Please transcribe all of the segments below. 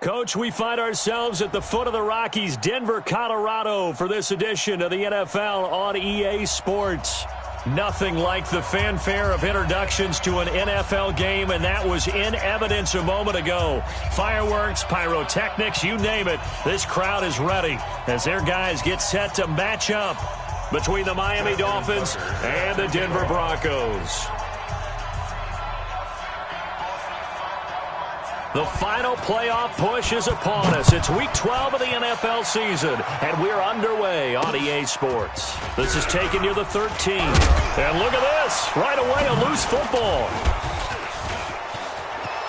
Coach, we find ourselves at the foot of the Rockies, Denver, Colorado, for this edition of the NFL on EA Sports. Nothing like the fanfare of introductions to an NFL game, and that was in evidence a moment ago. Fireworks, pyrotechnics, you name it. This crowd is ready as their guys get set to match up between the Miami Dolphins and the Denver Broncos. The final playoff push is upon us. It's Week 12 of the NFL season, and we're underway on EA Sports. This is taken near the 13. And look at this. Right away, a loose football.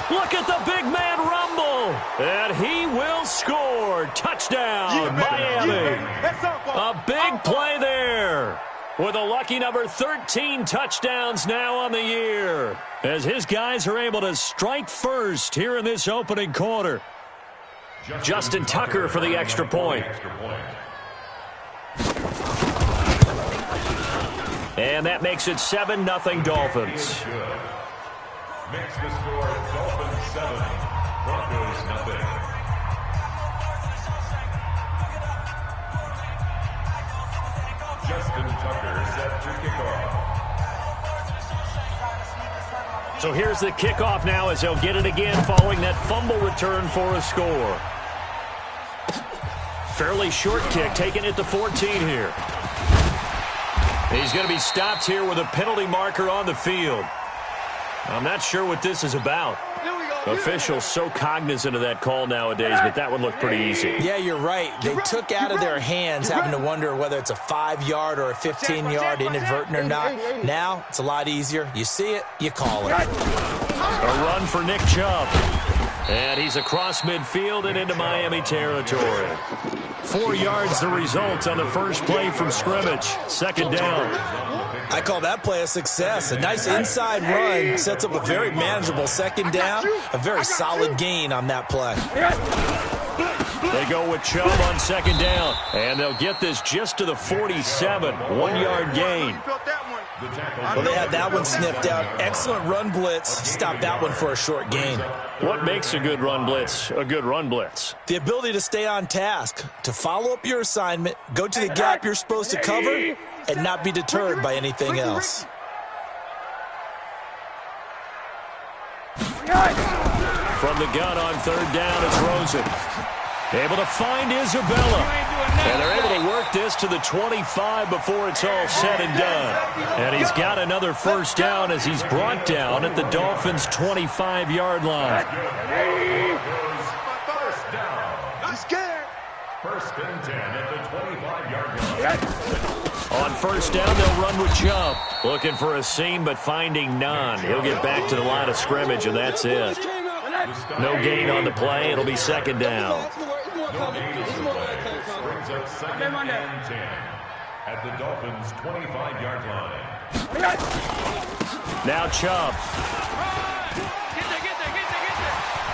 Look at the big man rumble. And he will score. Touchdown, Miami. A big play there. With a lucky number 13 touchdowns now on the year, as his guys are able to strike first here in this opening quarter. Justin Tucker for the extra point. And that makes it 7-0 Dolphins. Makes the score Dolphins 7, Broncos 0. Justin Tucker set to kick off. So here's the kickoff now as they'll get it again following that fumble return for a score. Fairly short kick, taking it to 14 here. He's going to be stopped here with a penalty marker on the field. I'm not sure what this is about. Officials so cognizant of that call nowadays, but that one looked pretty easy. Yeah, you're right. They took out of their hands having to wonder whether it's a 5-yard or a 15-yard inadvertent or not. Now, it's a lot easier. You see it, you call it. A run for Nick Chubb. And he's across midfield and into Miami territory. 4 yards the result on the first play from scrimmage. Second down. I call that play a success. A nice inside run sets up a very manageable second down. A very solid gain on that play. They go with Chubb on second down. And they'll get this just to the 47. 1-yard gain. Well, they had that one sniffed out. Excellent run blitz. Stopped that one for a short gain. What makes a good run blitz a good run blitz? The ability to stay on task, to follow up your assignment, go to the gap you're supposed to cover, and not be deterred by anything else. From the gun on third down, it's Rosen. Able to find Isabella. And they're able to work this to the 25 before it's all said and done. And he's got another first down as he's brought down at the Dolphins' 25-yard line. First down. He's scared. First and 10 at the 25-yard line. On first down, they'll run with Chubb. Looking for a seam, but finding none. He'll get back to the line of scrimmage, and that's it. No gain on the play. It'll be second down. No gain on the play. Brings up second and 10 at the Dolphins' 25-yard line. Now Chubb.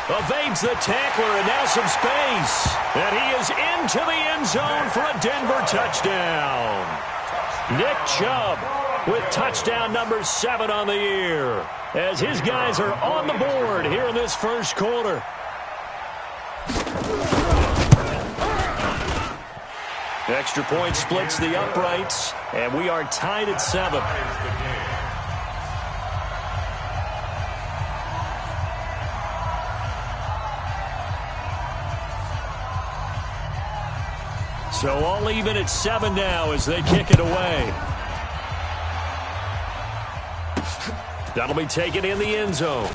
Evades the tackler, and now some space. And he is into the end zone for a Denver touchdown. Nick Chubb with touchdown number 7 on the year, as his guys are on the board here in this first quarter. Extra point splits the uprights, and we are tied at 7. So all even at 7 now as they kick it away. That'll be taken in the end zone.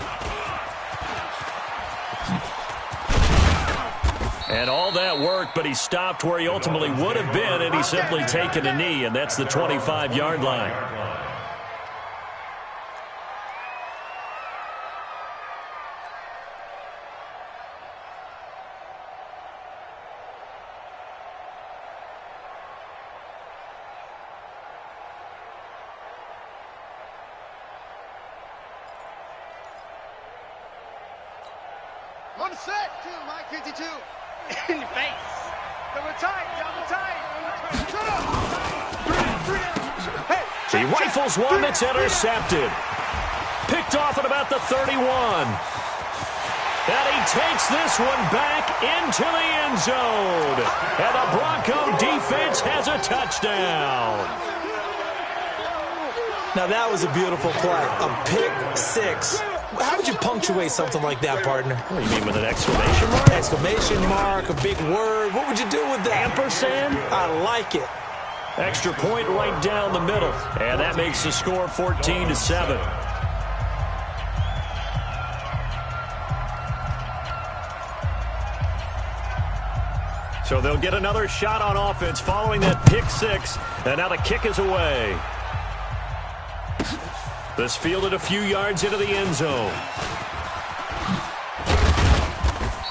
And all that work, but he stopped where he ultimately would have been, and he's simply taken a knee, and that's the 25-yard line. On set, Mike 52. In the face. Double tight, double tight. He rifles one that's intercepted. Picked off at about the 31. And he takes this one back into the end zone. And the Bronco defense has a touchdown. Now, that was a beautiful play. A pick six. How would you punctuate something like that, partner? What do you mean, with an exclamation mark? Exclamation mark, a big word. What would you do with that? Ampersand? I like it. Extra point right down the middle. And that makes the score 14-7. So they'll get another shot on offense following that pick six. And now the kick is away. This fielded a few yards into the end zone.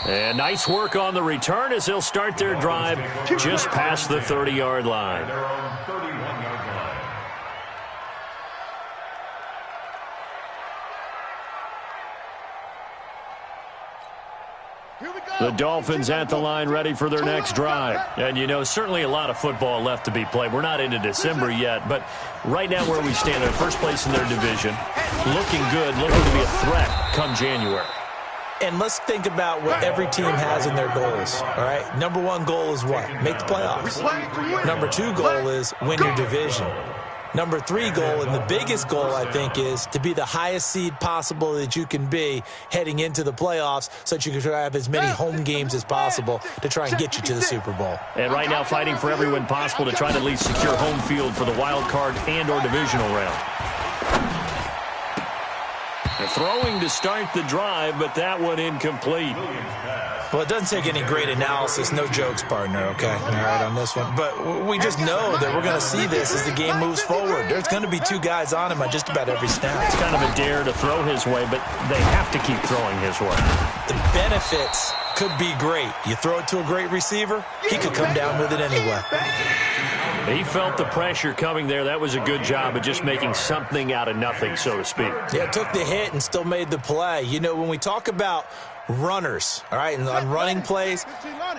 And nice work on the return as they'll start their drive just past the 30-yard line. They're on 31-yard line. The Dolphins at the line ready for their next drive. And, you know, certainly a lot of football left to be played. We're not into December yet, but right now where we stand, they're first place in their division. Looking good, looking to be a threat come January. And let's think about what every team has in their goals, all right? Number one goal is what? Make the playoffs. Number two goal is win your division. Number three goal, and the biggest goal, I think, is to be the highest seed possible that you can be heading into the playoffs so that you can try to have as many home games as possible to try and get you to the Super Bowl. And right now fighting for every win possible to try to at least secure home field for the wild card and or divisional round. They're throwing to start the drive, but that one incomplete. Well, it doesn't take any great analysis, no jokes, partner, okay? All right, on this one. But we just know that we're going to see this as the game moves forward. There's going to be two guys on him on just about every snap. It's kind of a dare to throw his way, but they have to keep throwing his way. The benefits could be great. You throw it to a great receiver, he could come down with it anyway. He felt the pressure coming there. That was a good job of just making something out of nothing, so to speak. Yeah, took the hit and still made the play. You know, when we talk about runners, all right, and on running plays,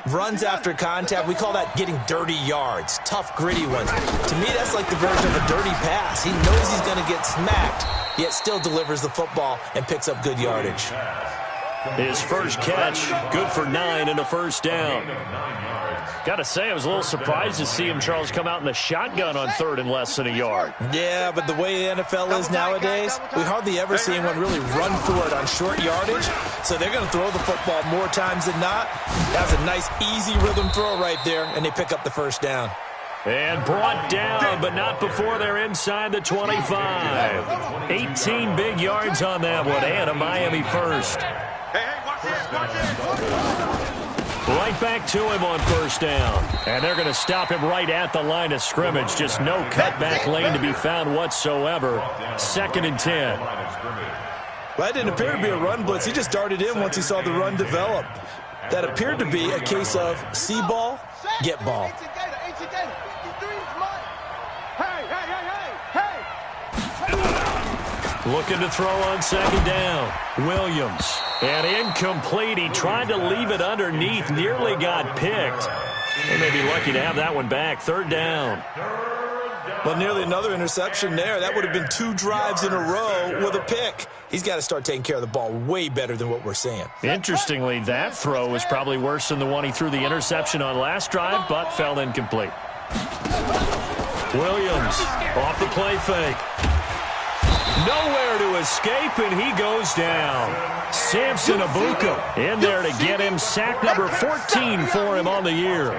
runs after contact, we call that getting dirty yards, tough, gritty ones. To me, that's like the version of a dirty pass. He knows he's going to get smacked, yet still delivers the football and picks up good yardage. His first catch, good for 9 and a first down. Got to say, I was a little surprised to see him, Charles, come out in the shotgun on third and less than a yard. Yeah, but the way the NFL is nowadays, we hardly ever see anyone really run for it on short yardage. So they're going to throw the football more times than not. That's a nice, easy rhythm throw right there, and they pick up the first down. And brought down, but not before they're inside the 25. 18 big yards on that one, and a Miami first. Right back to him on first down. And they're going to stop him right at the line of scrimmage. Just no cutback lane to be found whatsoever. 2nd and 10. Well, that didn't appear to be a run blitz. He just darted in once he saw the run develop. That appeared to be a case of see ball, get ball. Looking to throw on 2nd down. Williams. And incomplete. He tried to leave it underneath. Nearly got picked. They may be lucky to have that one back. 3rd down. Well, nearly another interception there. That would have been 2 drives in a row with a pick. He's got to start taking care of the ball way better than what we're seeing. Interestingly, that throw was probably worse than the one he threw the interception on last drive, but fell incomplete. Williams off the play fake. Nowhere to escape, and he goes down. Samson Abuka in there to get him. Sack number 14 for him on the year.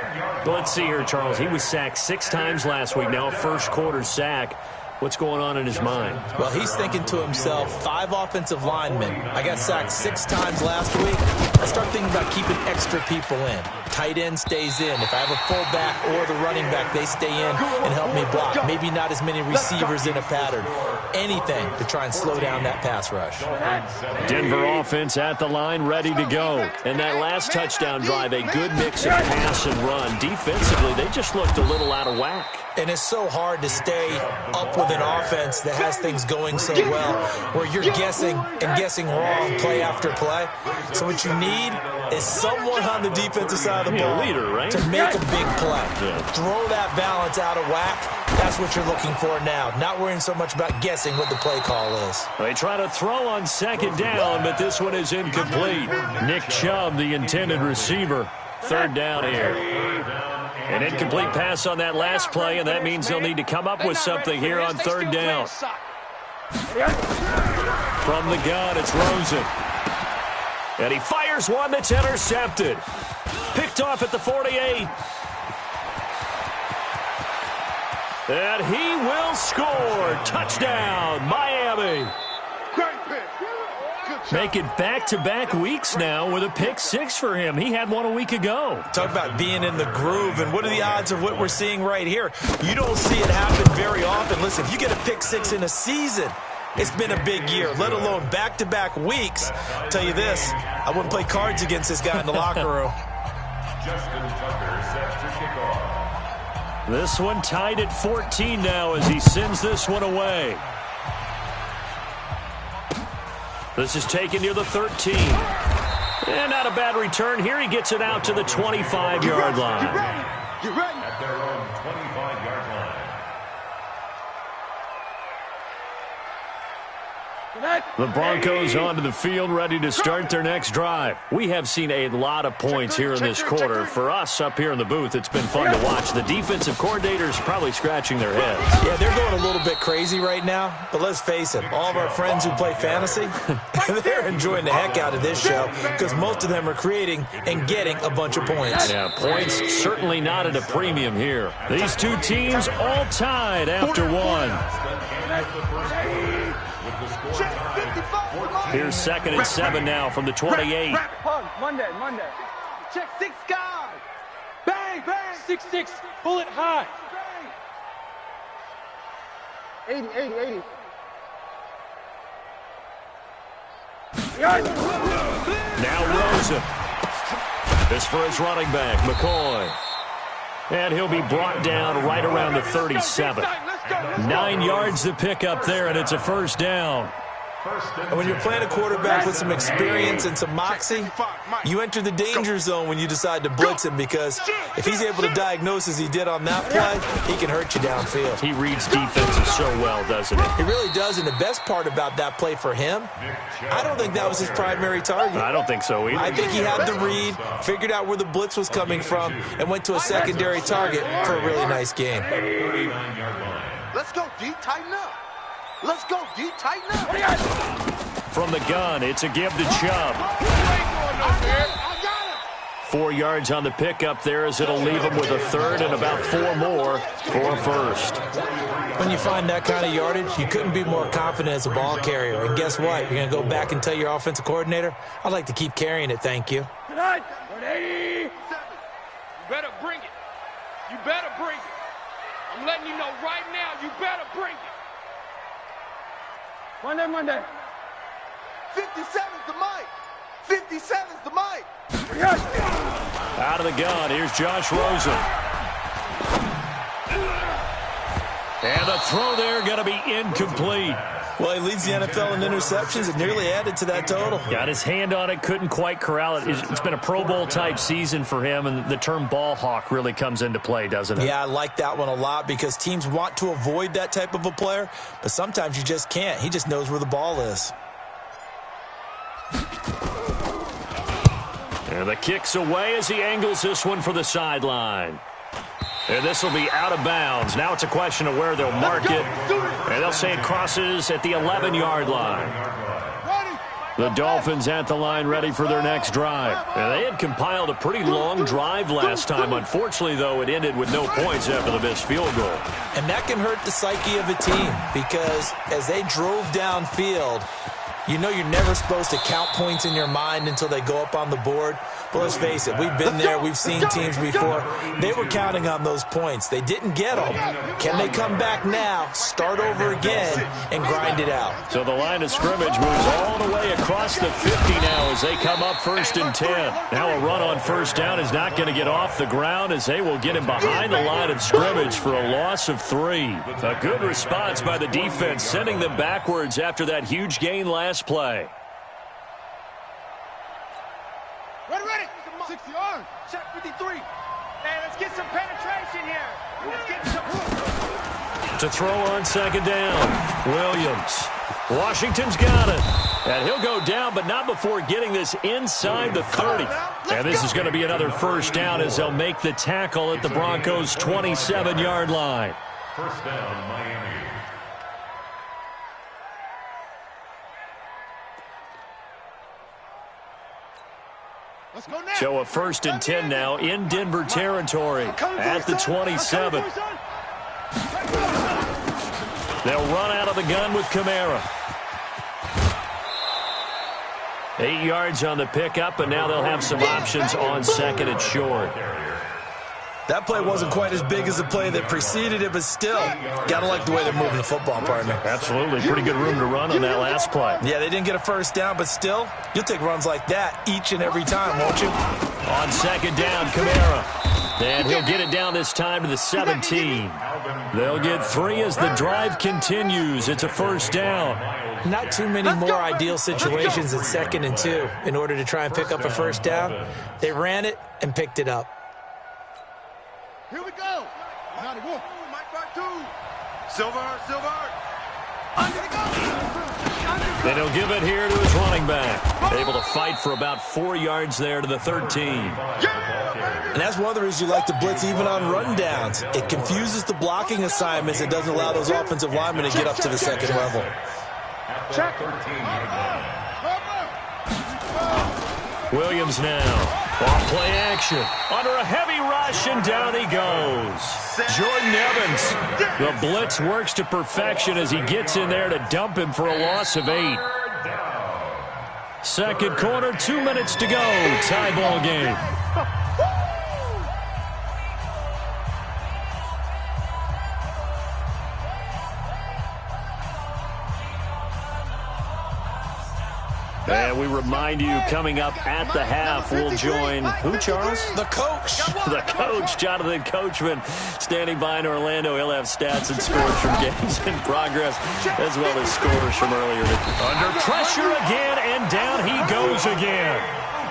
But let's see here, Charles. He was sacked 6 times last week. Now a first quarter sack. What's going on in his mind? Well, he's thinking to himself, 5 offensive linemen. I got sacked 6 times last week. I start thinking about keeping extra people in. Tight end stays in. If I have a fullback or the running back, they stay in and help me block. Maybe not as many receivers in a pattern. Anything to try and slow down that pass rush. Denver offense at the line, ready to go. And that last touchdown drive, a good mix of pass and run. Defensively, they just looked a little out of whack. And it's so hard to stay up with an offense that has things going so well, where you're guessing and guessing wrong play after play. So what you need need is someone on the defensive side of the ball leader, right? to make a big play. Throw that balance out of whack. That's what you're looking for now. Not worrying so much about guessing what the play call is. They try to throw on second down, but this one is incomplete. Nick Chubb, the intended receiver. Third down here. An incomplete pass on that last play, and that means they'll need to come up with something here on third down. From the gun, it's Rosen. And he fires one that's intercepted. Picked off at the 48. And he will score. Touchdown, Miami. Making back-to-back weeks now with a pick six for him. He had one a week ago. Talk about being in the groove, and what are the odds of what we're seeing right here? You don't see it happen very often. Listen, if you get a pick six in a season, it's been a big year, let alone back-to-back weeks. I'll tell you this, I wouldn't play cards against this guy in the locker room. Justin Tucker set to kick off. This one tied at 14 now as he sends this one away. This is taken near the 13. And not a bad return here. He gets it out to the 25-yard line. You're ready. At their own 25-yard line. The Broncos onto the field, ready to start their next drive. We have seen a lot of points here in this quarter. For us up here in the booth, it's been fun to watch. The defensive coordinators probably scratching their heads. Yeah, they're going a little bit crazy right now, but let's face it, all of our friends who play fantasy, they're enjoying the heck out of this show because most of them are creating and getting a bunch of points. Yeah, points certainly not at a premium here. These two teams all tied after one. Here's 2nd and 7 now from the 28. Monday. Check 6 guys. Bang, bang. 6-6. Pull it high. 80. Now Rosen. This for his running back, McCoy. And he'll be brought down right around the 37. 9 yards to pick up there, and it's a first down. And when you're playing a quarterback with some experience and some moxie, you enter the danger zone when you decide to blitz him because if he's able to diagnose as he did on that play, he can hurt you downfield. He reads defenses so well, doesn't he? He really does, and the best part about that play for him, I don't think that was his primary target. I don't think so either. I think he had the read, figured out where the blitz was coming from, and went to a secondary target for a really nice game. Let's go deep, tighten up. Let's go deep, tighten up. From the gun, it's a give to Chubb. 4 yards on the pickup there as it'll leave him with a third and about 4 more for a first. When you find that kind of yardage, you couldn't be more confident as a ball carrier. And guess what? You're going to go back and tell your offensive coordinator, I'd like to keep carrying it, thank you. Tonight, 180. You better bring it. You better bring it. I'm letting you know right now, you better bring it. Monday. 57's the mic. 57's the mic. Out of the gun, here's Josh Rosen. And the throw there going to be incomplete. Well, he leads the NFL in interceptions and nearly added to that total. Got his hand on it, couldn't quite corral it. It's been a Pro Bowl-type season for him, and the term ball hawk really comes into play, doesn't it? Yeah, I like that one a lot because teams want to avoid that type of a player, but sometimes you just can't. He just knows where the ball is. And the kick's away as he angles this one for the sideline. And this will be out of bounds. Now it's a question of where they'll mark it. And they'll say it crosses at the 11-yard line. The Dolphins at the line ready for their next drive. And they had compiled a pretty long drive last time. Unfortunately, though, it ended with no points after the missed field goal. And that can hurt the psyche of a team because as they drove downfield, you know you're never supposed to count points in your mind until they go up on the board. But let's face it, we've been there. We've seen teams before. They were counting on those points. They didn't get them. Can they come back now, start over again, and grind it out? So the line of scrimmage moves all the way across the 50 now as they come up 1st and 10. Now a run on first down is not going to get off the ground as they will get him behind the line of scrimmage for a loss of 3. A good response by the defense, sending them backwards after that huge gain last play. ready. 60 yards. Check 53. Hey, let's get some penetration here. Let's get some. To throw on second down, Williams. Washington's got it. And he'll go down, but not before getting this inside the 30. And this is going to be another first down as they'll make the tackle at the Broncos' 27-yard line. First down, Miami. So a 1st and 10 now in Denver territory at the 27. They'll run out of the gun with Kamara. 8 yards on the pickup, and now they'll have some options on second and short. That play wasn't quite as big as the play that preceded it, but still, got to like the way they're moving the football, partner. Absolutely. Pretty good room to run on that last play. Yeah, they didn't get a first down, but still, you'll take runs like that each and every time, won't you? On second down, Kamara. And he'll get it down this time to the 17. They'll get 3 as the drive continues. It's a first down. Not too many more ideal situations at 2nd and 2 in order to try and pick up a first down. They ran it and picked it up. Here we go. Silver. Then he'll give it here to his running back. Able to fight for about 4 yards there to the 13. And that's one of the reasons you like to blitz even on run downs. It confuses the blocking assignments. It doesn't allow those offensive linemen to get up to the second level. Check. Williams now. Off play action. Under a heavy rush, and down he goes. Jordan Evans. The blitz works to perfection as he gets in there to dump him for a loss of 8. Second quarter, 2 minutes to go. Tie ball game. And we remind you, coming up at the half, we'll join who, Charles? The coach. The coach, Jonathan Coachman, standing by in Orlando. He'll have stats and scores from games in progress, as well as scores from earlier. Under pressure again, and down he goes again.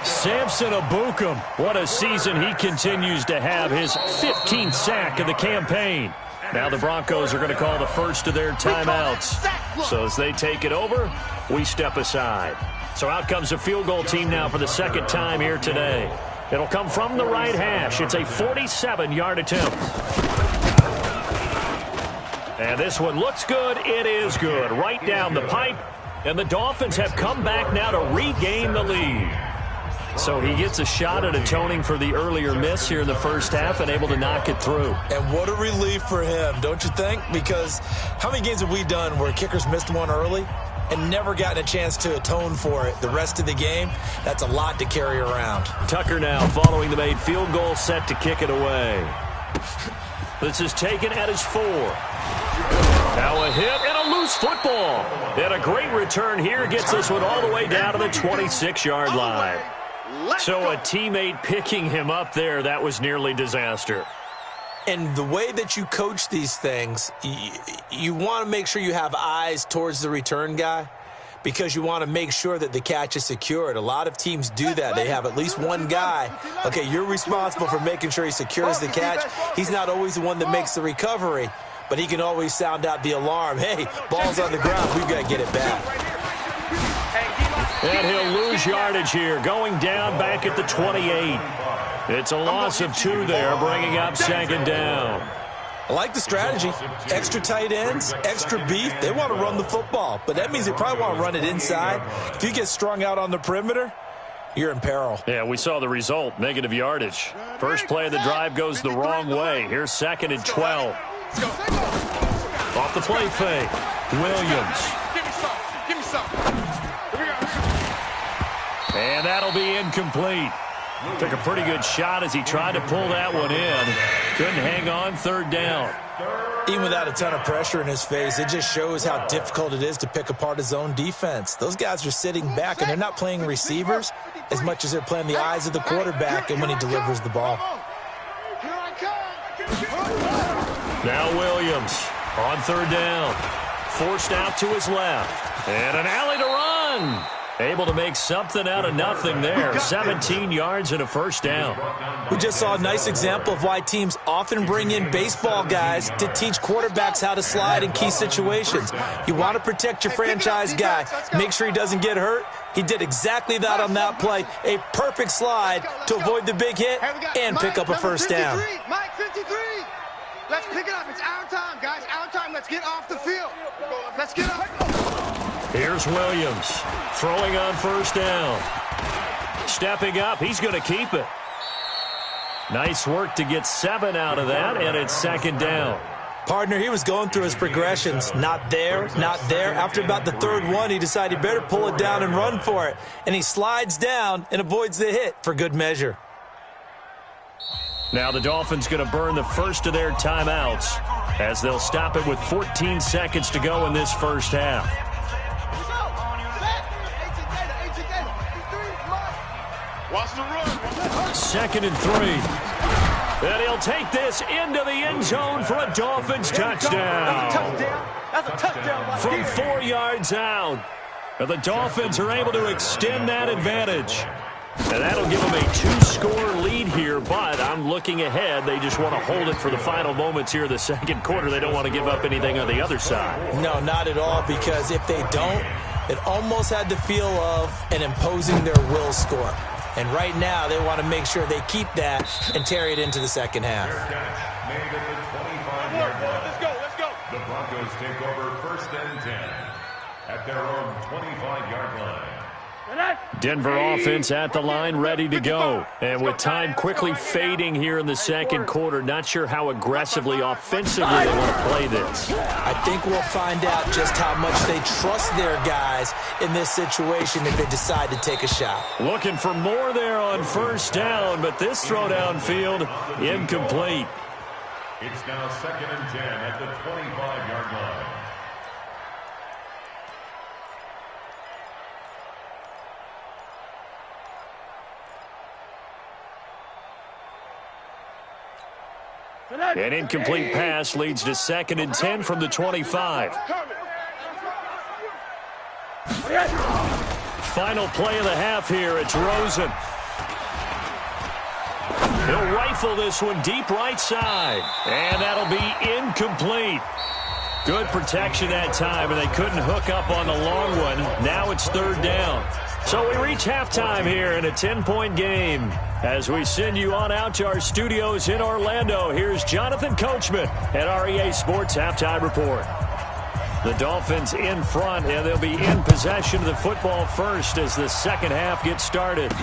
Samson Abukum, what a season he continues to have, his 15th sack of the campaign. Now the Broncos are going to call the first of their timeouts. So as they take it over, we step aside. So out comes a field goal team now for the second time here today. It'll come from the right hash. It's a 47-yard attempt. And this one looks good. It is good. Right down the pipe. And the Dolphins have come back now to regain the lead. So he gets a shot at atoning for the earlier miss here in the first half and able to knock it through. And what a relief for him, don't you think? Because how many games have we done where kickers missed one early and never gotten a chance to atone for it the rest of the game? That's a lot to carry around. Tucker now following the made field goal, set to kick it away. This is taken at his 4. Now a hit and a loose football. And a great return here gets this one all the way down to the 26-yard line. So a teammate picking him up there, that was nearly disaster. And the way that you coach these things, you want to make sure you have eyes towards the return guy because you want to make sure that the catch is secured. A lot of teams do that. They have at least one guy. Okay, you're responsible for making sure he secures the catch. He's not always the one that makes the recovery, but he can always sound out the alarm. Hey, ball's on the ground. We've got to get it back. And he'll lose yardage here, going down back at the 28. It's a loss of 2 there, bringing up second down. I like the strategy. Extra tight ends, extra beef. They want to run the football, but that means they probably want to run it inside. If you get strung out on the perimeter, you're in peril. Yeah, we saw the result, negative yardage. First play of the drive goes the wrong way. Here's 2nd and 12. Off the play fake, Williams. Give me some. And that'll be incomplete. Took a pretty good shot as he tried to pull that one in. Couldn't hang on, 3rd down. Even without a ton of pressure in his face, it just shows how difficult it is to pick apart his own defense. Those guys are sitting back, and they're not playing receivers as much as they're playing the eyes of the quarterback and when he delivers the ball. Now Williams on 3rd down. Forced out to his left. And an alley to run. Able to make something out of nothing there. 17 yards and a first down. We just saw a nice example of why teams often bring in baseball guys to teach quarterbacks how to slide in key situations. You want to protect your franchise guy. Make sure he doesn't get hurt. He did exactly that on that play. A perfect slide to avoid the big hit and pick up a first down. Mike, 53. Let's pick it up. It's our time, guys. Our time. Let's get off the field. Let's get up. Here's Williams throwing on first down. Stepping up, he's going to keep it. Nice work to get 7 out of that, and it's second down. Partner, he was going through his progressions. Not there, not there. After about the third one, he decided he better pull it down and run for it. And he slides down and avoids the hit for good measure. Now the Dolphins going to burn the first of their timeouts as they'll stop it with 14 seconds to go in this first half. Watch the run. 2nd and 3. And he'll take this into the end zone for a Dolphins touchdown. That's a touchdown. From 4 yards out. And the Dolphins are able to extend that advantage. And that'll give them a 2-score lead here, but I'm looking ahead. They just want to hold it for the final moments here in the second quarter. They don't want to give up anything on the other side. No, not at all, because if they don't, it almost had the feel of an imposing their will score. And right now, they want to make sure they keep that and carry it into the second half. Made at the 25-yard line. Let's go. The Broncos take over 1st and 10 at their own 25-yard line. Denver offense at the line, ready to go. And with time quickly fading here in the second quarter, not sure how aggressively, offensively they want to play this. I think we'll find out just how much they trust their guys in this situation if they decide to take a shot. Looking for more there on first down, but this throw downfield, incomplete. It's now 2nd and 10 at the 25-yard line. An incomplete pass leads to 2nd and 10 from the 25. Final play of the half here. It's Rosen. He'll rifle this one deep right side. And that'll be incomplete. Good protection that time, and they couldn't hook up on the long one. Now it's 3rd down. So we reach halftime here in a 10-point game. As we send you on out to our studios in Orlando, here's Jonathan Coachman at our EA Sports Halftime Report. The Dolphins in front, and they'll be in possession of the football first as the second half gets started.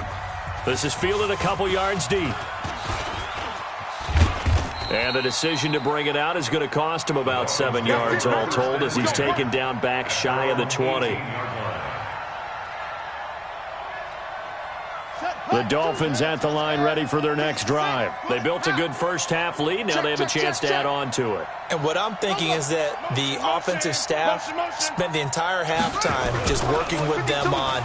This is fielded a couple yards deep. And the decision to bring it out is going to cost him about 7 yards all told as he's taken down back shy of the 20. The Dolphins at the line ready for their next drive. They built a good first half lead. Now they have a chance to add on to it. And what I'm thinking is that the offensive staff spent the entire halftime just working with them on,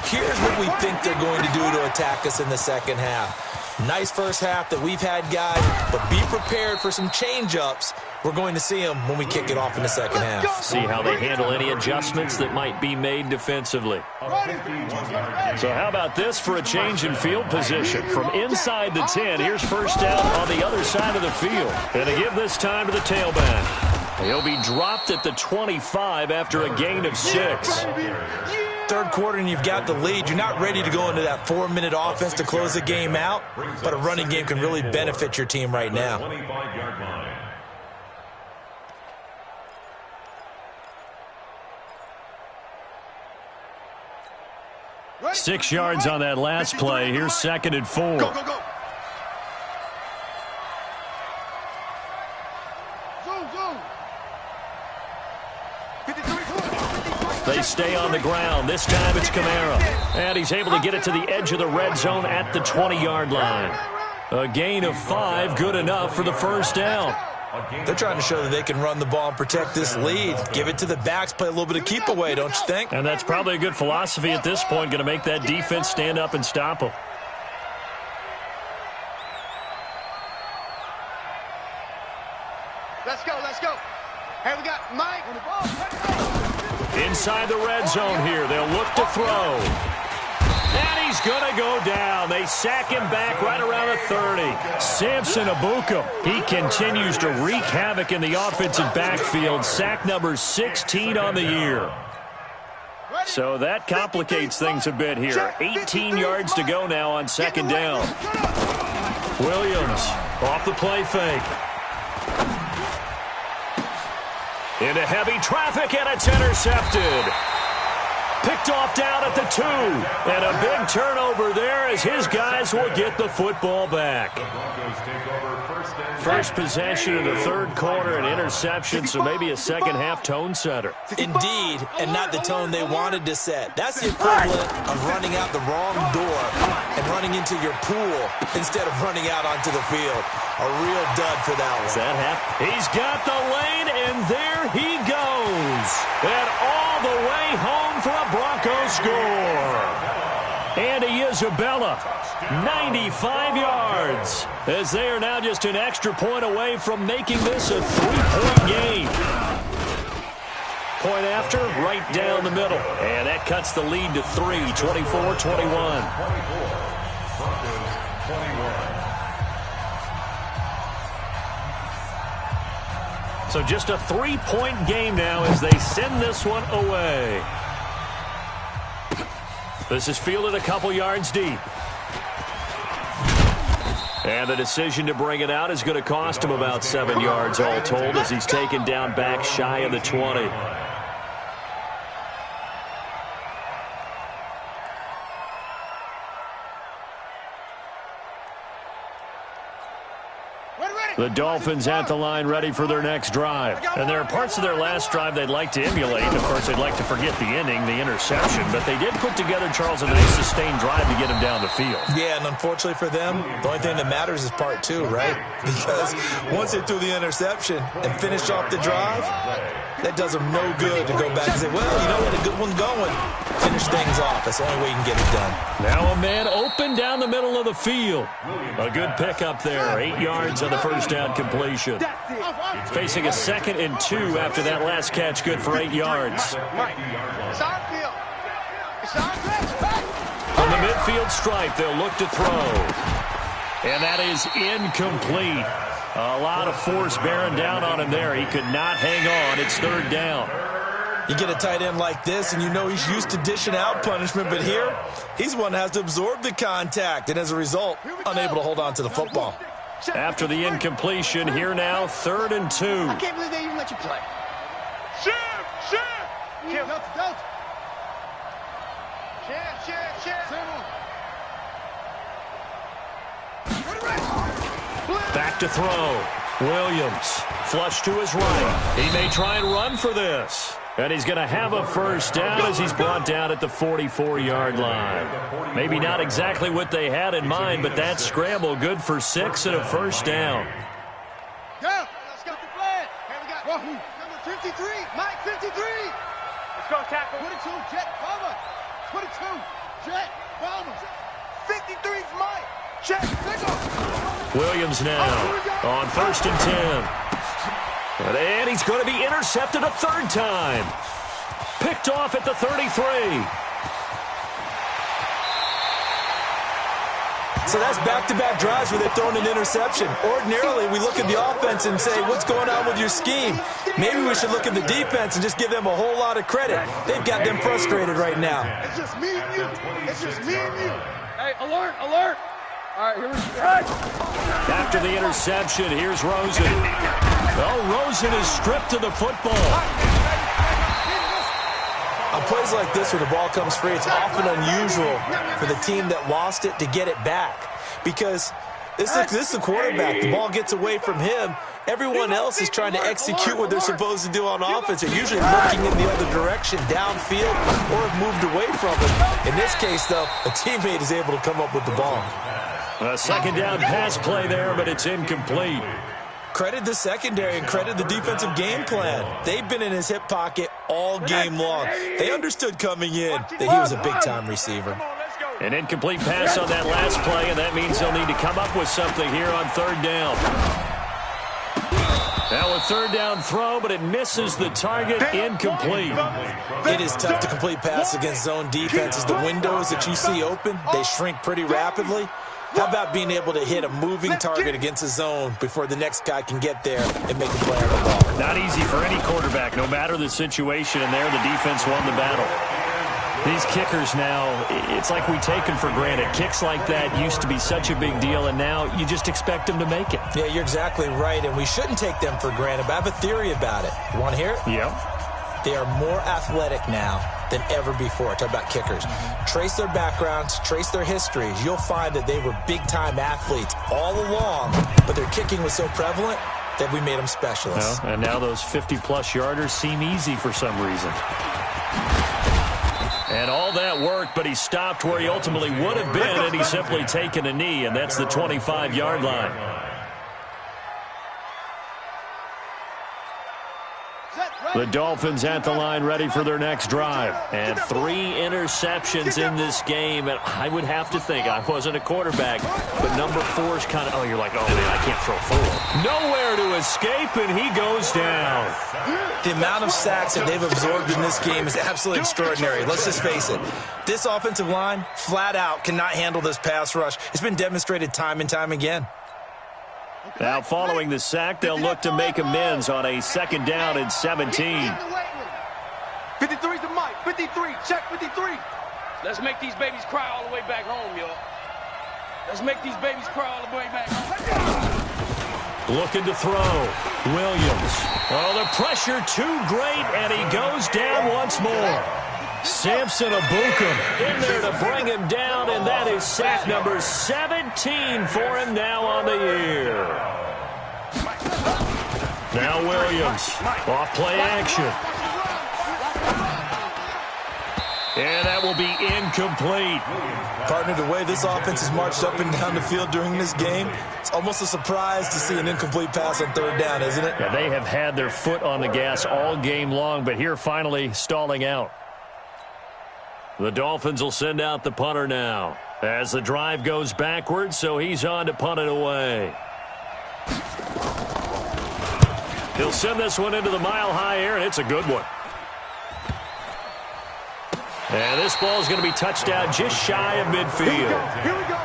here's what we think they're going to do to attack us in the second half. Nice first half that we've had, guys, but be prepared for some change-ups. We're going to see them when we kick it off in the second half. See how they handle any adjustments that might be made defensively. So how about this for a change in field position? From inside the 10, here's first down on the other side of the field. And they give this time to the tailback. He'll be dropped at the 25 after a gain of 6. Third quarter and you've got the lead. You're not ready to go into that 4-minute offense to close the game out, but a running game can really benefit your team right now. 25-yard line. Right. 6 yards on that last play. Here's 2nd and 4. Go, go, go. Zoom, zoom. 53. They stay on the ground. This time it's Kamara. And he's able to get it to the edge of the red zone at the 20-yard line. A gain of 5, good enough for the first down. They're trying to show that they can run the ball and protect this lead. Give it to the backs, play a little bit of keep away, don't you think? And that's probably a good philosophy at this point, going to make that defense stand up and stop them. Let's go, let's go. Hey, we got Mike. Inside the red zone here, they'll look to throw. And he's going to go down. They sack him back right around the 30. Samson Ebukam, he continues to wreak havoc in the offensive backfield. Sack number 16 on the year. So that complicates things a bit here. 18 yards to go now on second down. Williams off the play fake. Into heavy traffic, and it's intercepted. Picked off down at the 2. And a big turnover there as his guys will get the football back. First possession of the third quarter, an interception, so maybe a second-half tone setter. Indeed, and not the tone they wanted to set. That's the equivalent of running out the wrong door and running into your pool instead of running out onto the field. A real dud for that one. That happen? He's got the lane, and there he goes. And all the way home for a Broncos score. Andy Isabella, 95 yards, as they are now just an extra point away from making this a 3-point game. Point after, right down the middle. And that cuts the lead to 3, 24-21. So just a 3-point game now as they send this one away. This is fielded a couple yards deep. And the decision to bring it out is going to cost him about 7 yards all told as he's taken down back shy of the 20. The Dolphins at the line ready for their next drive. And there are parts of their last drive they'd like to emulate. Of course, they'd like to forget the ending, the interception. But they did put together, Charles, a nice sustained drive to get him down the field. Yeah, and unfortunately for them, the only thing that matters is part 2, right? Because once they threw the interception and finished off the drive, that does them no good to go back and say, well, you know, we had a good one going. Finish things off. That's the only way you can get it done. Now a man open down the middle of the field. A good pickup there. 8 yards on the first down completion. Facing a 2nd and 2 after that last catch. Good for 8 yards. On the midfield stripe, they'll look to throw. And that is incomplete. A lot of force bearing down on him there. He could not hang on. It's 3rd down. You get a tight end like this, and you know he's used to dishing out punishment, but here, he's one that has to absorb the contact, and as a result, unable to hold on to the football. After the incompletion, here now, 3rd and 2. I can't believe they even let you play. Shift! Don't. Shift. Back to throw. Williams, flush to his right. He may try and run for this. And he's going to have a first down as he's brought down at the 44-yard line. Maybe not exactly what they had in mind, but that scramble good for 6 and a first down. Go! Let's go to play. Here we go. Number 53, Mike 53. Let's go tackle. 22, Jet Bomber. 22, Jet Bomber. 53's Mike. Jet, pick up. Williams now on 1st and 10. And he's going to be intercepted a 3rd time. Picked off at the 33. So that's back-to-back drives where they've thrown an interception. Ordinarily, we look at the offense and say, what's going on with your scheme? Maybe we should look at the defense and just give them a whole lot of credit. They've got them frustrated right now. It's just me and you. It's just me and you. Hey, alert. All right, here we go. After the interception, here's Rosen. Well, Rosen is stripped to the football. On plays like this where the ball comes free, it's often unusual for the team that lost it to get it back. Because this is the quarterback. The ball gets away from him. Everyone else is trying to execute what they're supposed to do on offense. They're usually looking in the other direction, downfield, or have moved away from it. In this case, though, a teammate is able to come up with the ball. A 2nd down pass play there, but it's incomplete. Credit the secondary and credit the defensive game plan. They've been in his hip pocket all game long. They understood coming in that he was a big-time receiver. An incomplete pass on that last play, and that means they'll need to come up with something here on 3rd down. Now a third down throw, but it misses the target, incomplete. It is tough to complete pass against zone defenses. The windows that you see open, they shrink pretty rapidly. How about being able to hit a moving target against a zone before the next guy can get there and make a play on the ball? Not easy for any quarterback, no matter the situation, and there the defense won the battle. These kickers now, it's like we take them for granted. Kicks like that used to be such a big deal, and now you just expect them to make it. Yeah, you're exactly right, and we shouldn't take them for granted, but I have a theory about it. You want to hear it? Yep. They are more athletic now than ever before. Talk about kickers. Trace their backgrounds, trace their histories. You'll find that they were big-time athletes all along, but their kicking was so prevalent that we made them specialists. Well, and now those 50-plus yarders seem easy for some reason. And all that worked, but he stopped where he ultimately would have been, and he's simply taken a knee, and that's the 25-yard line. The Dolphins at the line ready for their next drive. And 3 interceptions in this game. And I would have to think, I wasn't a quarterback, but number 4 is kind of, oh, you're like, oh, man, I can't throw 4. Nowhere to escape, and he goes down. The amount of sacks that they've absorbed in this game is absolutely extraordinary. Let's just face it. This offensive line, flat out, cannot handle this pass rush. It's been demonstrated time and time again. Now, following the sack, they'll look to make amends on a 2nd down and 17. 53's the mic. 53. Check 53. Let's make these babies cry all the way back home, y'all. Let's make these babies cry all the way back home. Looking to throw. Williams. Oh, the pressure too great, and he goes down once more. Samson Abukum in there to bring him down, and that is sack number 17 for him now on the year. Now Williams, off play action. And that will be incomplete. Partner, the way this offense has marched up and down the field during this game, it's almost a surprise to see an incomplete pass on 3rd down, isn't it? Yeah, they have had their foot on the gas all game long, but here finally stalling out. The Dolphins will send out the punter now as the drive goes backwards, so he's on to punt it away. He'll send this one into the mile-high air, and it's a good one. And this ball is going to be touched down just shy of midfield. Here we go.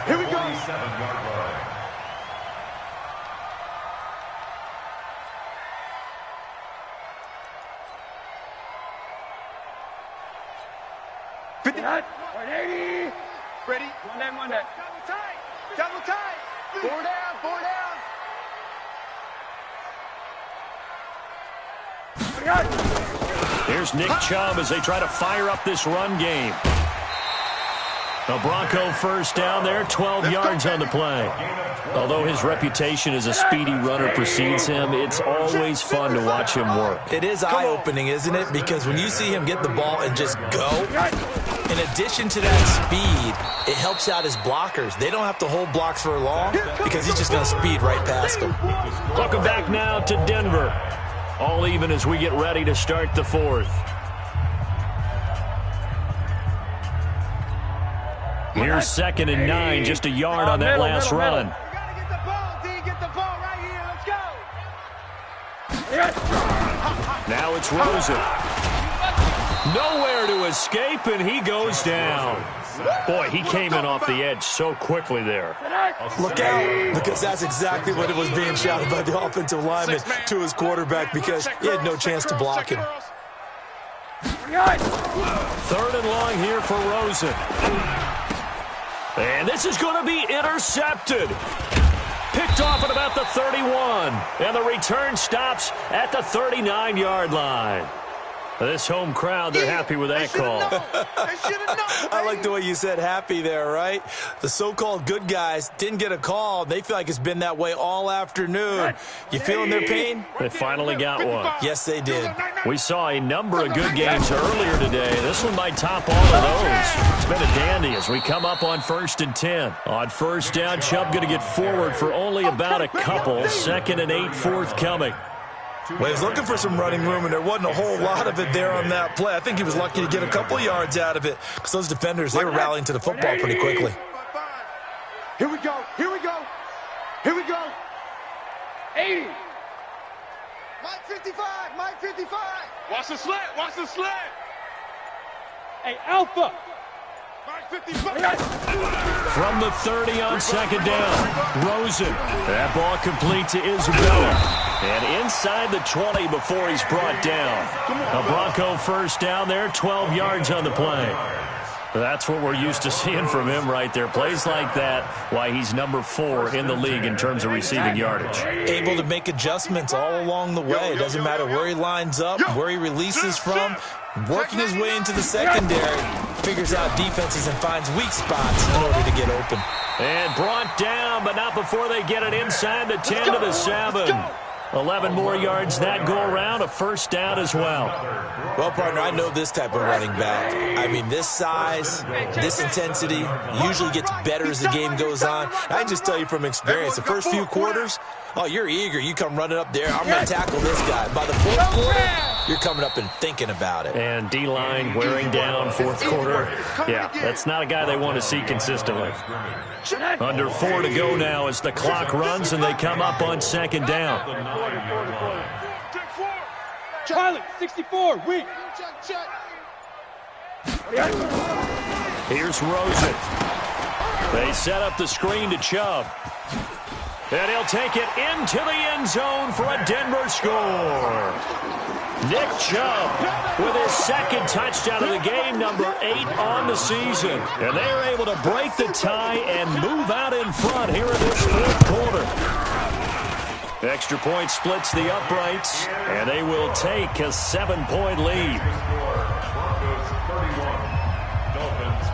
Here we go. 47-yard line. Ready? Ready? One that. Double tight. 4 down. 4 down. Here's Nick Chubb as they try to fire up this run game. The Bronco first down there, 12 yards on the play. Although his reputation as a speedy runner precedes him, it's always fun to watch him work. It is eye-opening, isn't it? Because when you see him get the ball and just go, in addition to that speed, it helps out his blockers. They don't have to hold blocks for long because he's just going to speed right past them. Welcome back now to Denver. All even as we get ready to start the 4th. Here's 2nd and 9, just a yard on that last run. You got to get the ball, D. Get the ball right here. Let's go. Now it's Rosen. Nowhere to escape, and he goes down. Boy, he came in off the edge so quickly there. Look out, because that's exactly what it was being shouted by the offensive lineman to his quarterback because he had no chance to block him. 3rd and long here for Rosen. And this is going to be intercepted. Picked off at about the 31. And the return stops at the 39-yard line. This home crowd, they're happy with that call. I like the way you said happy there, right? The so-called good guys didn't get a call. They feel like it's been that way all afternoon. You feeling their pain? They finally got one. Yes, they did. We saw a number of good games earlier today. This one might top all of those. It's been a dandy as we come up on 1st and 10. On 1st down, Chubb going to get forward for only about a couple. 2nd and 8 forthcoming. Well, he was looking for some running room, and there wasn't a whole lot of it there on that play. I think he was lucky to get a couple yards out of it because those defenders, they were rallying to the football pretty quickly. Here we go. Here we go. Here we go. 80. Mike 55, Mike 55. Watch the slant, watch the slant. Hey, Alpha. Mike 55. From the 30 on second down, Rosen. That ball complete to Isabella. And inside the 20 before he's brought down. A Bronco first down there, 12 yards on the play. That's what we're used to seeing from him right there. Plays like that, why he's number 4 in the league in terms of receiving yardage. Able to make adjustments all along the way. It doesn't matter where he lines up, where he releases from. Working his way into the secondary, figures out defenses and finds weak spots in order to get open. And brought down, but not before they get it inside the 10 to the 7. 11 more yards that go around, a first down as well. Well, partner, I know this type of running back. I mean, this size, this intensity usually gets better as the game goes on. I can just tell you from experience, the first few quarters, oh, you're eager. You come running up there, I'm going to tackle this guy. By the fourth quarter, you're coming up and thinking about it. And D-line wearing down fourth quarter. Yeah, that's not a guy they want to see consistently. Under 4 to go now as the clock runs and they come up on second down. Charlie, 64, weak. Here's Rosen. They set up the screen to Chubb. And he'll take it into the end zone for a Denver score. Nick Chubb with his second touchdown of the game, number 8 on the season. And they are able to break the tie and move out in front here in this fourth quarter. Extra point splits the uprights, and they will take a 7-point lead. Broncos 31, Dolphins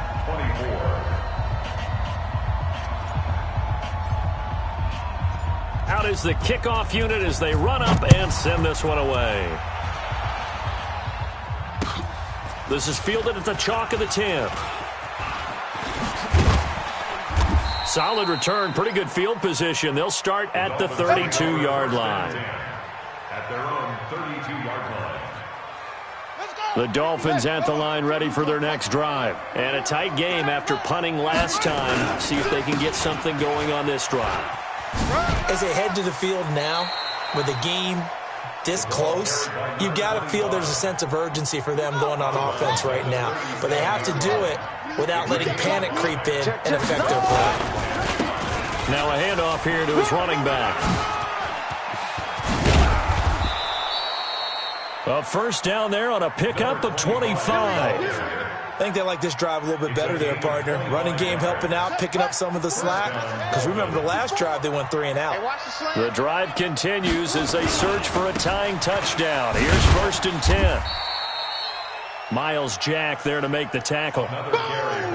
24. Out is the kickoff unit as they run up and send this one away. This is fielded at the chalk of the 10. Solid return, pretty good field position. They'll start at the 32-yard line. At their own 32-yard line. The Dolphins at the line ready for their next drive. And a tight game after punting last time. See if they can get something going on this drive. As they head to the field now, with the game this close, you've got to feel there's a sense of urgency for them going on offense right now. But they have to do it without letting panic creep in and affect their play. Now a handoff here to his running back. A first down there on a pickup of 25. I think they like this drive a little bit better there, partner. Running game helping out, picking up some of the slack. Because remember, the last drive, they went 3 and out. The drive continues as they search for a tying touchdown. Here's 1st and 10. Miles Jack there to make the tackle.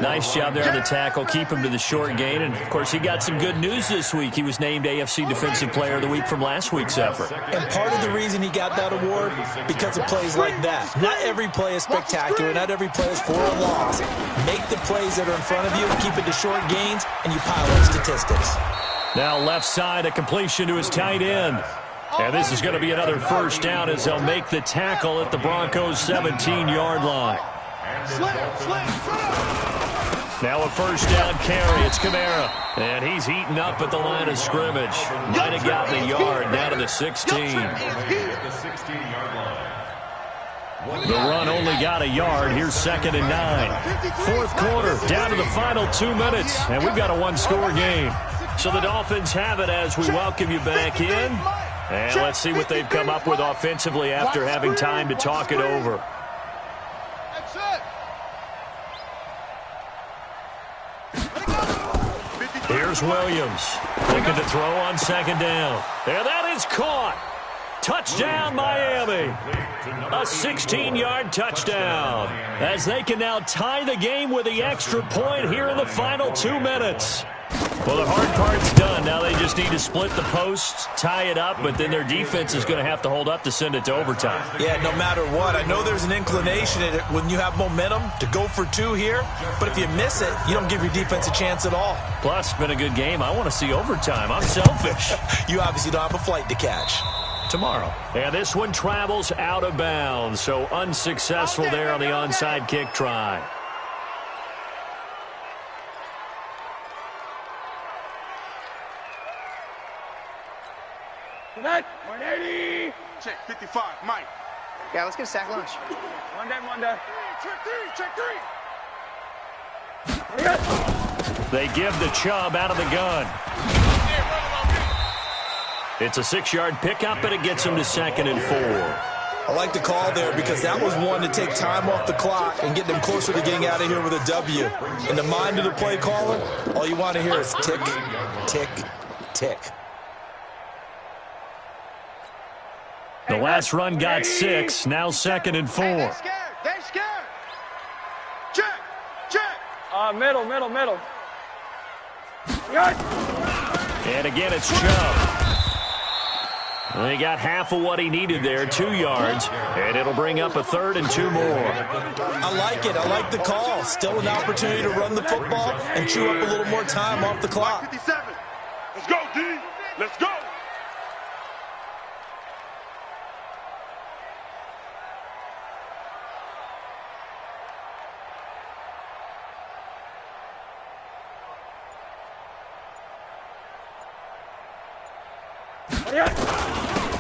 Nice job there on the tackle. Keep him to the short gain. And, of course, he got some good news this week. He was named AFC Defensive Player of the Week from last week's effort. And part of the reason he got that award, because of plays like that. Not every play is spectacular. Not every play is for a loss. Make the plays that are in front of you, keep it to short gains, and you pile up statistics. Now left side, a completion to his tight end. And this is going to be another first down as they'll make the tackle at the Broncos' 17-yard line. Now a first down carry. It's Kamara. And he's heating up at the line of scrimmage. Might have gotten a yard down to the 16. The run only got a yard. Here's 2nd and 9. Fourth quarter, down to the final 2 minutes. And we've got a one-score game. So the Dolphins have it as we welcome you back in. And let's see what they've come up with offensively after having time to talk it over. Here's Williams. Looking to throw on 2nd down. And that is caught. Touchdown, Miami. A 16-yard touchdown. As they can now tie the game with the extra point here in the final 2 minutes. Well, the hard part's done. Now they just need to split the posts, tie it up, but then their defense is going to have to hold up to send it to overtime. Yeah, no matter what. I know there's an inclination in it when you have momentum to go for 2 here, but if you miss it, you don't give your defense a chance at all. Plus, it's been a good game. I want to see overtime. I'm selfish. You obviously don't have a flight to catch. Tomorrow. And this one travels out of bounds, so unsuccessful there on the onside kick try. 180. Check 55, Mike. Yeah, let's get a sack lunch. Monday. Check three. They give the Chubb out of the gun. It's a 6-yard pickup, and it gets him to 2nd and 4. I like the call there because that was one to take time off the clock and get them closer to getting out of here with a W. In the mind of the play caller, all you want to hear is tick, tick, tick. The last run got 6, now 2nd and 4. Hey, they're scared. Check. Middle. And again, it's Chubb. He got half of what he needed there, 2 yards, and it'll bring up a 3rd and 2 more. I like it. I like the call. Still an opportunity to run the football and chew up a little more time off the clock. 57. Let's go, D. Let's go.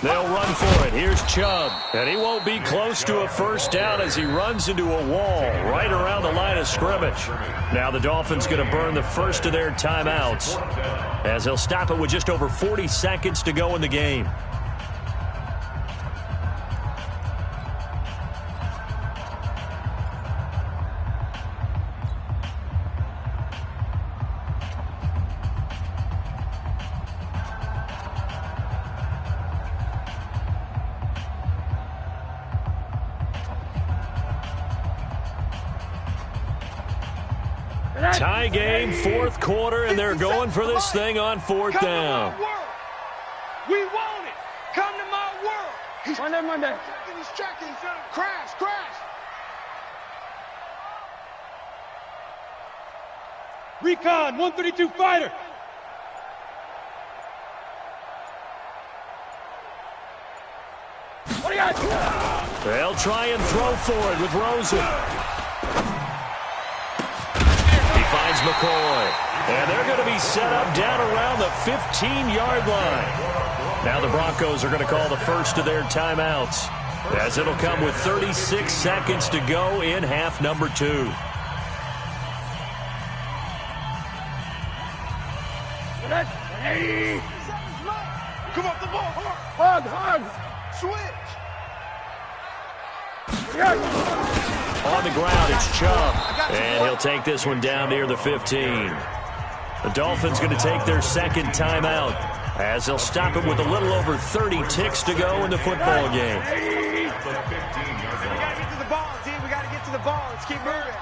They'll run for it. Here's Chubb. And he won't be close to a first down as he runs into a wall right around the line of scrimmage. Now the Dolphins going to burn the first of their timeouts as they'll stop it with just over 40 seconds to go in the game. Tie game, 4th quarter, and they're going for this thing on 4th down. We want it. Come to my world. Monday. He's checking. Crash. Recon, 132 fighter. What do you got? They'll try and throw for it with Rosen. Finds McCoy. And they're going to be set up down around the 15-yard line. Now the Broncos are going to call the first of their timeouts, as it'll come with 36 seconds to go in half number 2. Come off the ball. Hug. Switch. On the ground, it's Chubb, and he'll take this one down near the 15. The Dolphins going to take their 2nd timeout as they'll stop it with a little over 30 ticks to go in the football game. We got to get to the ball, D. We got to get to the ball. Let's keep moving.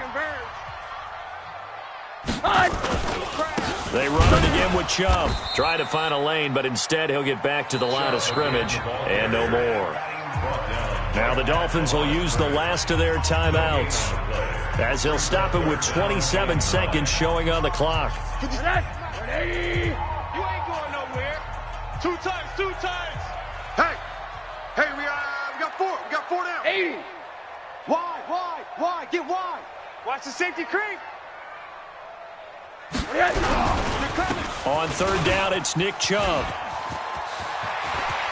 They run it again with Chubb. Trying to find a lane, but instead he'll get back to the line of scrimmage and no more. Now the Dolphins will use the last of their timeouts as they'll stop it with 27 seconds showing on the clock. You ain't going nowhere. Two times. Hey, we got 4. We got 4 down. 80. Why? Get wide. Watch the safety creep. On 3rd down, it's Nick Chubb.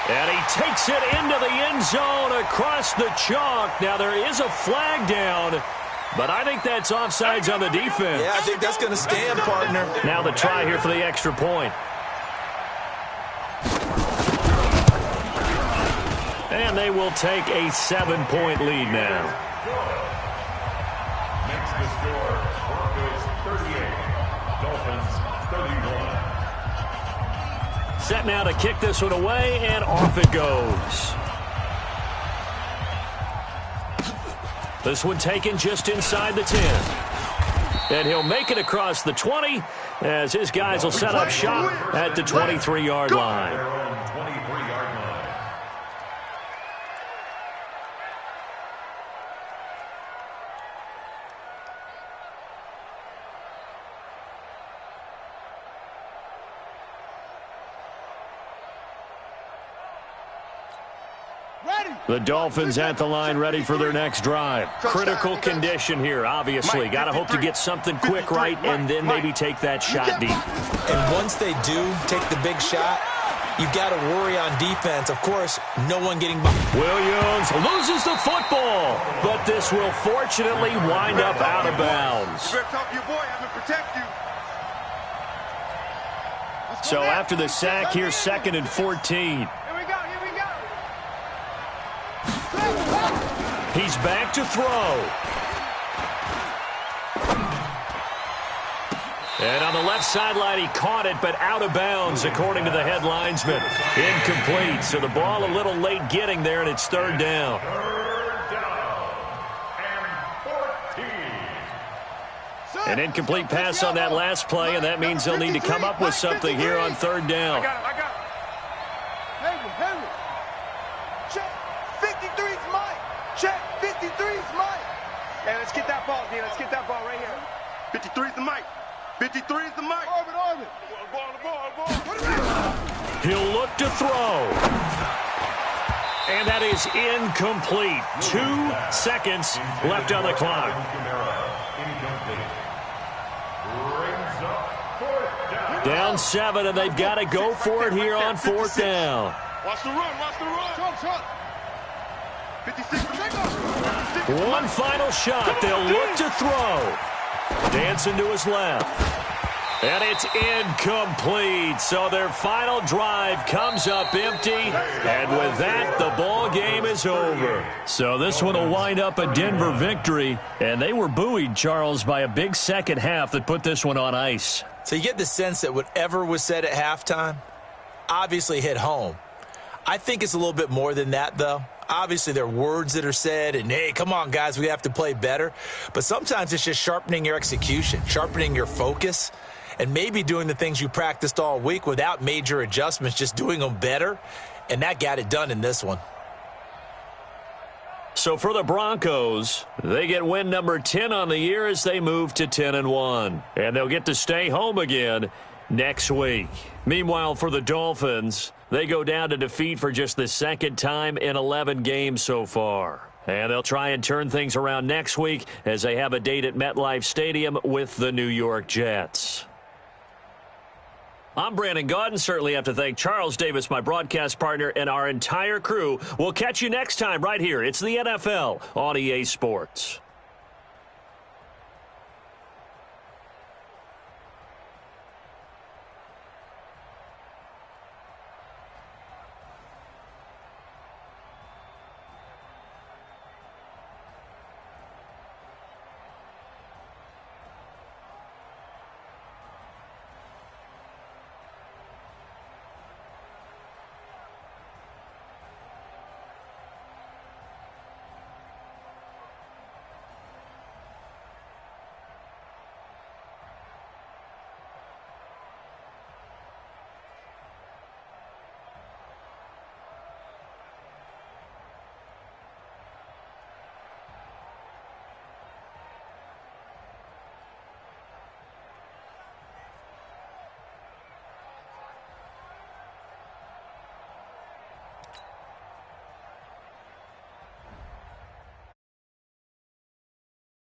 And he takes it into the end zone across the chalk. Now there is a flag down, but I think that's offsides on the defense. Yeah, I think that's going to stand, partner. Now the try here for the extra point. And they will take a 7-point lead now. Makes the score Broncos 38, Dolphins 31. Set now to kick this one away, and off it goes. This one taken just inside the 10. And he'll make it across the 20 as his guys will set up shop at the 23-yard line. Their own 23-yard line. The Dolphins at the line ready for their next drive. Critical condition here, obviously. Got to hope to get something quick right and then maybe take that shot deep. And once they do take the big shot, you've got to worry on defense. Of course, no one getting by. Williams loses the football, but this will fortunately wind up out of bounds. You better talk to your boy, have him protect you. So after the sack, here's 2nd and 14. Here we go, here we go. He's back to throw. And on the left sideline, he caught it, but out of bounds, according to the head linesman. Incomplete, so the ball a little late getting there, and it's 3rd down. 3rd down and 14. An incomplete pass on that last play, and that means they'll need to come up with something here on 3rd down. I got it. Henry. Check. 53's Mike. Check. 53's Mike. Hey, let's get that ball, D. Let's get that ball right here. 53's the Mike. 53 is the mic. Orbit. Ball. He'll look to throw. And that is incomplete. 2 seconds left on the clock. Down 7, and they've got to go for it here on 4th down. Watch the run. Shot. 56. One final shot. They'll look to throw. Dancing to his left. And it's incomplete. So their final drive comes up empty. And with that, the ball game is over. So this one will wind up a Denver victory. And they were buoyed, Charles, by a big second half that put this one on ice. So you get the sense that whatever was said at halftime obviously hit home. I think it's a little bit more than that, though. Obviously, there are words that are said, and, hey, come on, guys, we have to play better. But sometimes it's just sharpening your execution, sharpening your focus, and maybe doing the things you practiced all week without major adjustments, just doing them better. And that got it done in this one. So for the Broncos, they get win number 10 on the year as they move to 10-1. And they'll get to stay home again next week. Meanwhile, for the Dolphins, they go down to defeat for just the 2nd time in 11 games so far. And they'll try and turn things around next week as they have a date at MetLife Stadium with the New York Jets. I'm Brandon Gaudin. Certainly have to thank Charles Davis, my broadcast partner, and our entire crew. We'll catch you next time right here. It's the NFL on EA Sports.